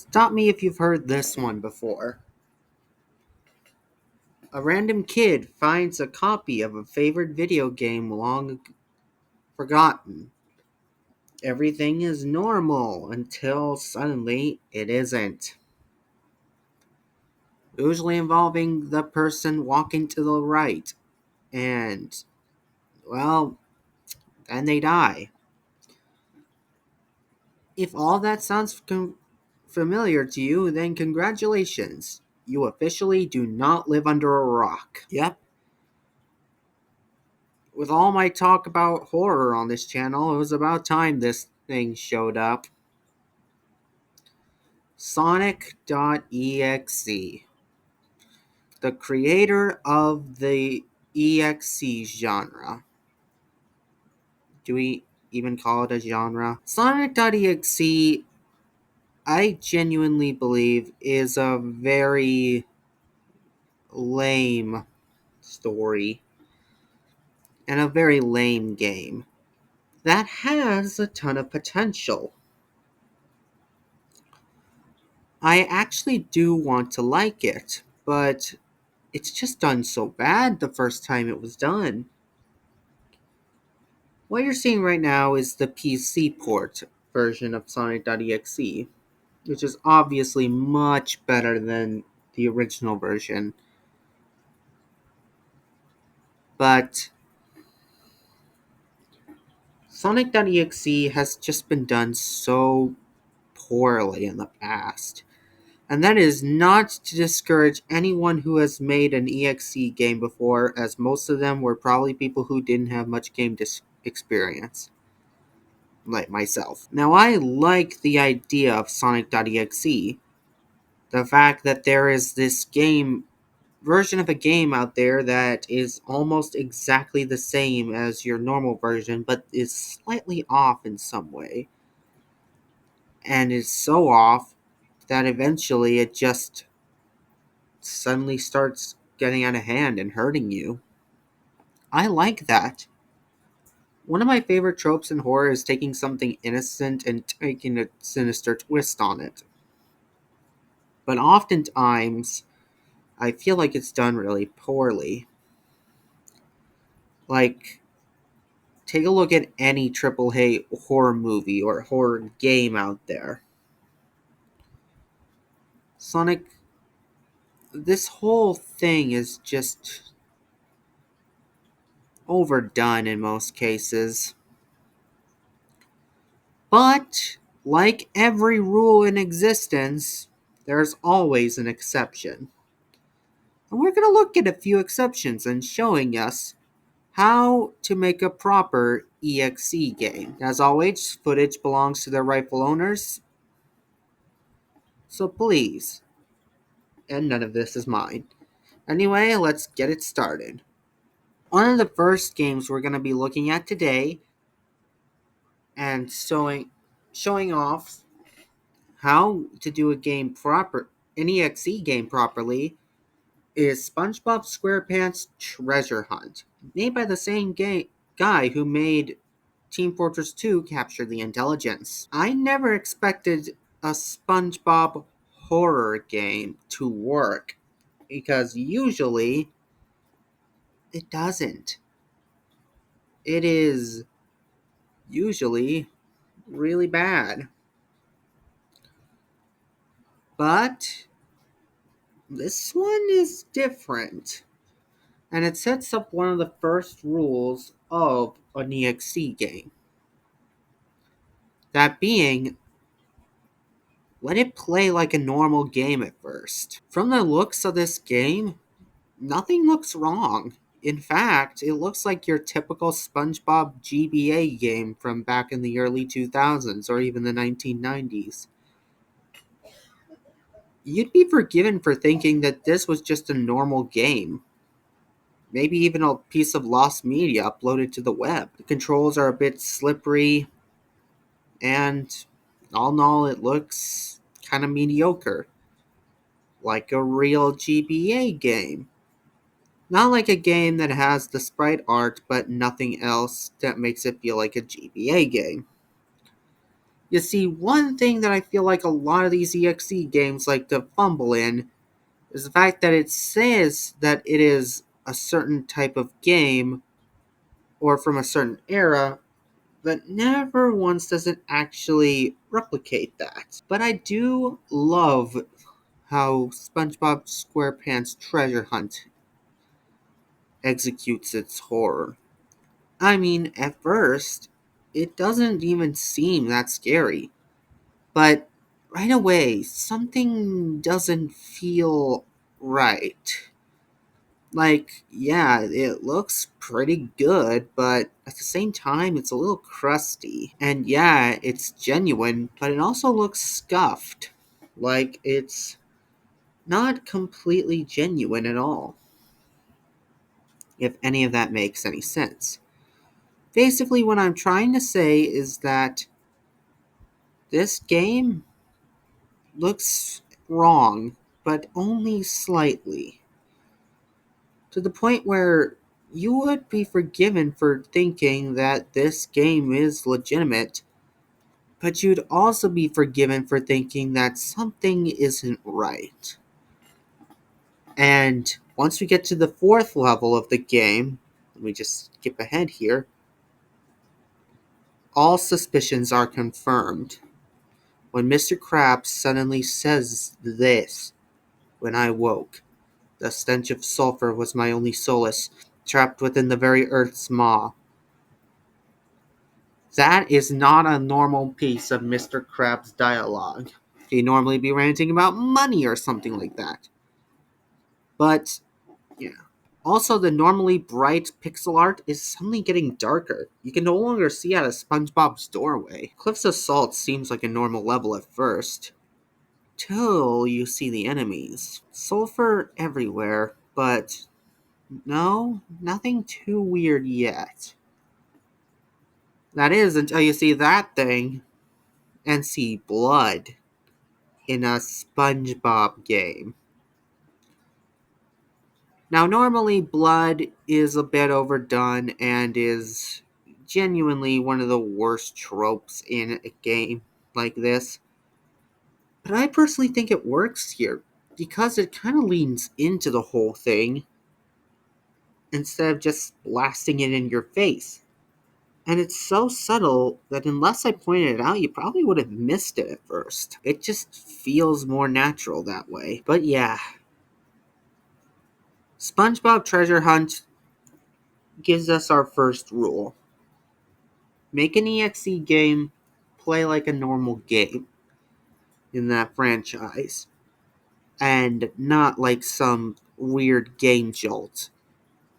Stop me if you've heard this one before. A random kid finds a copy of a favorite video game long forgotten. Everything is normal until suddenly it isn't. Usually involving the person walking to the right, and, well, then they die. If all that sounds familiar to you, then congratulations. You officially do not live under a rock. Yep, with all my talk about horror on this channel, it was about time this thing showed up. Sonic.exe, the creator of the EXE genre. Do we even call it a genre? Sonic.exe, I genuinely believe, is a very lame story and a very lame game that has a ton of potential. I actually do want to like it, but it's just done so bad the first time it was done. What you're seeing right now is the PC port version of Sonic.exe, which is obviously much better than the original version. But Sonic.exe has just been done so poorly in the past. And that is not to discourage anyone who has made an EXE game before, as most of them were probably people who didn't have much game experience, like myself. Now, I like the idea of Sonic.exe. The fact that there is this game version of a game out there that is almost exactly the same as your normal version, but is slightly off in some way. And is so off that eventually it just suddenly starts getting out of hand and hurting you. I like that. One of my favorite tropes in horror is taking something innocent and taking a sinister twist on it. But oftentimes, I feel like it's done really poorly. Like, take a look at any AAA horror movie or horror game out there. Sonic, this whole thing is just overdone in most cases. But, like every rule in existence, there's always an exception. And we're going to look at a few exceptions and showing us how to make a proper EXE game. As always, footage belongs to their rightful owners, so please, and none of this is mine. Anyway, let's get it started. One of the first games we're going to be looking at today and showing off how to do an EXE game properly is SpongeBob SquarePants Treasure Hunt, made by the same guy who made Team Fortress 2 Capture the Intelligence. I never expected a SpongeBob horror game to work, because usually it doesn't. It is usually really bad. But this one is different, and it sets up one of the first rules of an EXE game. That being, let it play like a normal game at first. From the looks of this game, nothing looks wrong. In fact, it looks like your typical SpongeBob GBA game from back in the early 2000s or even the 1990s. You'd be forgiven for thinking that this was just a normal game. Maybe even a piece of lost media uploaded to the web. The controls are a bit slippery, and all in all, it looks kind of mediocre. Like a real GBA game. Not like a game that has the sprite art but nothing else that makes it feel like a GBA game. You see, one thing that I feel like a lot of these EXE games like to fumble in is the fact that it says that it is a certain type of game or from a certain era, but never once does it actually replicate that. But I do love how SpongeBob SquarePants Treasure Hunt executes its horror. I mean, at first, it doesn't even seem that scary, but right away, something doesn't feel right. Like, yeah, it looks pretty good, but at the same time, it's a little crusty. And yeah, it's genuine, but it also looks scuffed. Like, it's not completely genuine at all, if any of that makes any sense. Basically, what I'm trying to say is that this game looks wrong, but only slightly. To the point where you would be forgiven for thinking that this game is legitimate, but you'd also be forgiven for thinking that something isn't right. And once we get to the fourth level of the game, let me just skip ahead here, all suspicions are confirmed. When Mr. Krabs suddenly says this, when I woke, the stench of sulfur was my only solace, trapped within the very earth's maw. That is not a normal piece of Mr. Krabs' dialogue. He'd normally be ranting about money or something like that. But, yeah. Also, the normally bright pixel art is suddenly getting darker. You can no longer see out of SpongeBob's doorway. Cliffs of Salt seems like a normal level at first, till you see the enemies. Sulfur everywhere, but no, nothing too weird yet. That is until you see that thing and see blood in a SpongeBob game. Now, normally, blood is a bit overdone and is genuinely one of the worst tropes in a game like this. But I personally think it works here because it kind of leans into the whole thing instead of just blasting it in your face. And it's so subtle that unless I pointed it out, you probably would have missed it at first. It just feels more natural that way. But yeah, SpongeBob Treasure Hunt gives us our first rule. Make an EXE game play like a normal game in that franchise, and not like some weird game jolt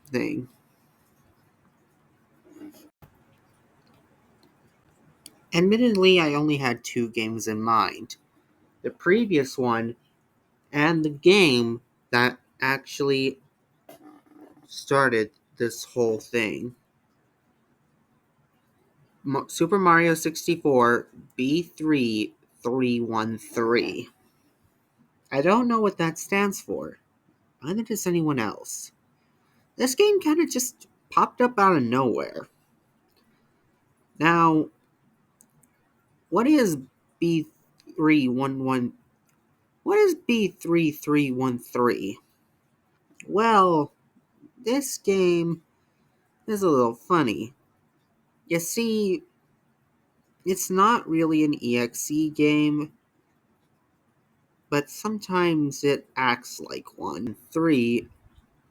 thing. Admittedly, I only had two games in mind. The previous one and the game that actually started this whole thing. Super Mario 64 B3313. I don't know what that stands for. Neither does anyone else. This game kind of just popped up out of nowhere. Now, what is B311? What is B3313? Well, this game is a little funny. You see, it's not really an EXE game, but sometimes it acts like one. 3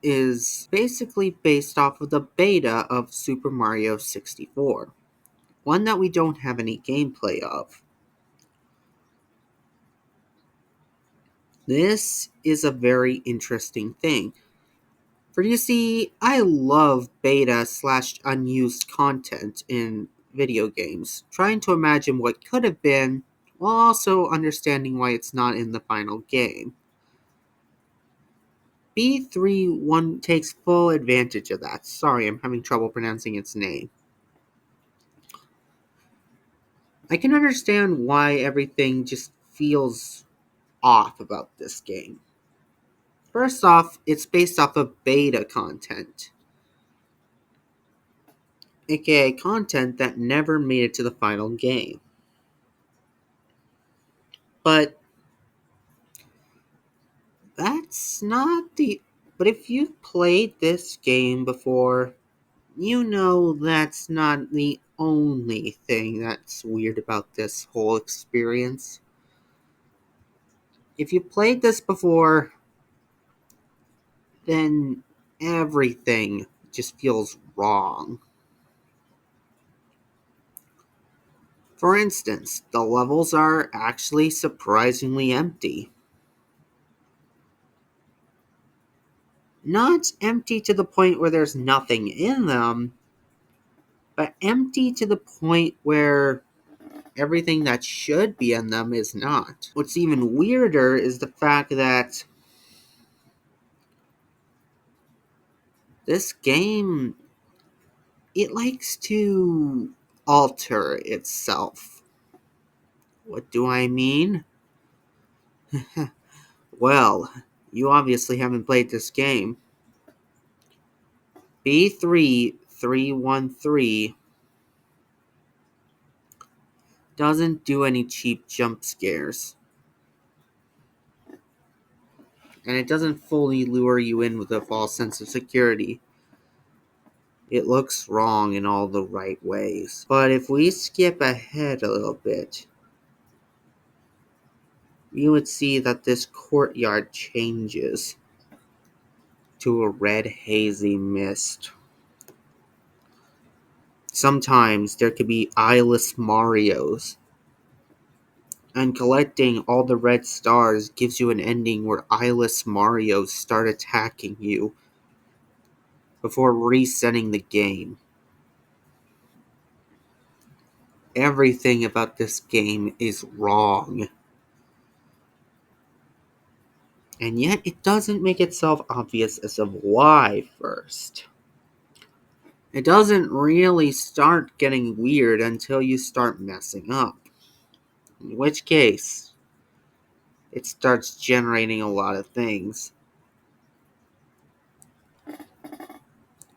is basically based off of the beta of Super Mario 64, one that we don't have any gameplay of. This is a very interesting thing. For you see, I love beta slash unused content in video games, trying to imagine what could have been, while also understanding why it's not in the final game. B31 takes full advantage of that. Sorry, I'm having trouble pronouncing its name. I can understand why everything just feels off about this game. First off, it's based off of beta content, aka content that never made it to the final game. But that's not the. But if you've played this game before, you know that's not the only thing that's weird about this whole experience. If you played this before, then everything just feels wrong. For instance, the levels are actually surprisingly empty. Not empty to the point where there's nothing in them, but empty to the point where everything that should be in them is not. What's even weirder is the fact that this game, it likes to alter itself. What do I mean? Well, you obviously haven't played this game. B3313 doesn't do any cheap jump scares, and it doesn't fully lure you in with a false sense of security. It looks wrong in all the right ways. But if we skip ahead a little bit, you would see that this courtyard changes to a red hazy mist. Sometimes there could be eyeless Marios, and collecting all the red stars gives you an ending where eyeless Marios start attacking you before resetting the game. Everything about this game is wrong. And yet it doesn't make itself obvious as of why first. It doesn't really start getting weird until you start messing up. In which case, it starts generating a lot of things.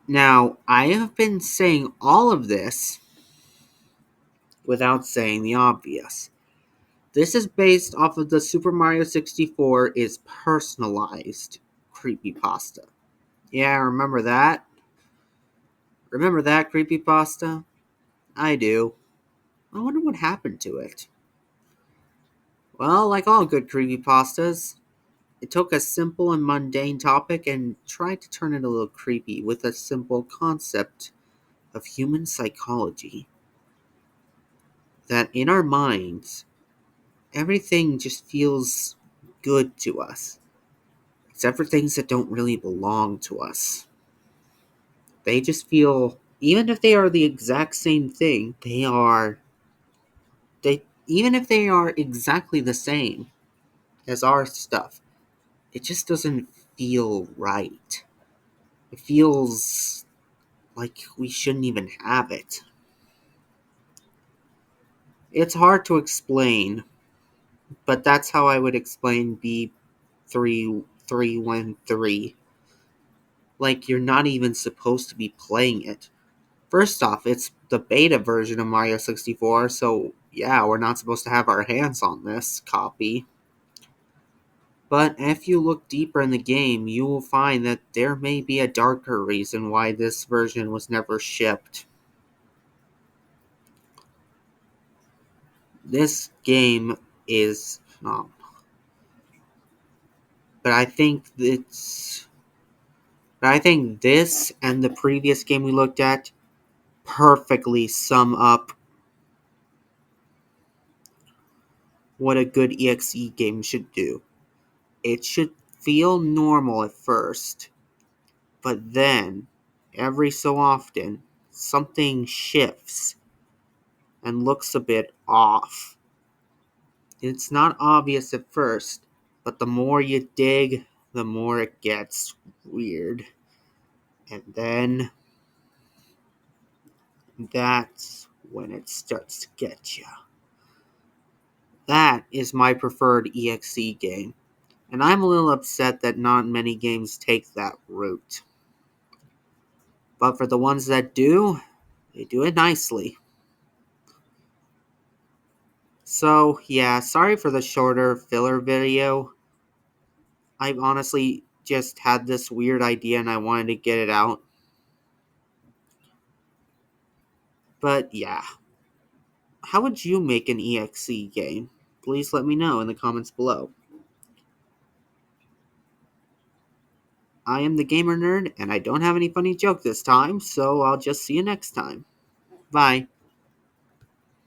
Now, I have been saying all of this without saying the obvious. This is based off of the Super Mario 64 is personalized creepypasta. Yeah, remember that? Remember that creepypasta? I do. I wonder what happened to it. Well, like all good creepypastas, it took a simple and mundane topic and tried to turn it a little creepy with a simple concept of human psychology. That in our minds, everything just feels good to us, except for things that don't really belong to us. They just feel, even if they are the exact same thing, even if they are exactly the same as our stuff, it just doesn't feel right. It feels like we shouldn't even have it. It's hard to explain, but that's how I would explain B3313. Like, you're not even supposed to be playing it. First off, it's the beta version of Mario 64, so yeah, we're not supposed to have our hands on this copy. But if you look deeper in the game, you will find that there may be a darker reason why this version was never shipped. This game is but I think this and the previous game we looked at perfectly sum up what a good EXE game should do. It should feel normal at first, but then, every so often, something shifts and looks a bit off. It's not obvious at first, but the more you dig, the more it gets weird. And then, that's when it starts to get you. That is my preferred EXE game, and I'm a little upset that not many games take that route. But for the ones that do, they do it nicely. So, yeah, sorry for the shorter filler video. I honestly just had this weird idea and I wanted to get it out. But yeah, how would you make an EXE game? Please let me know in the comments below. I am the Gamer Nerd, and I don't have any funny joke this time, so I'll just see you next time. Bye.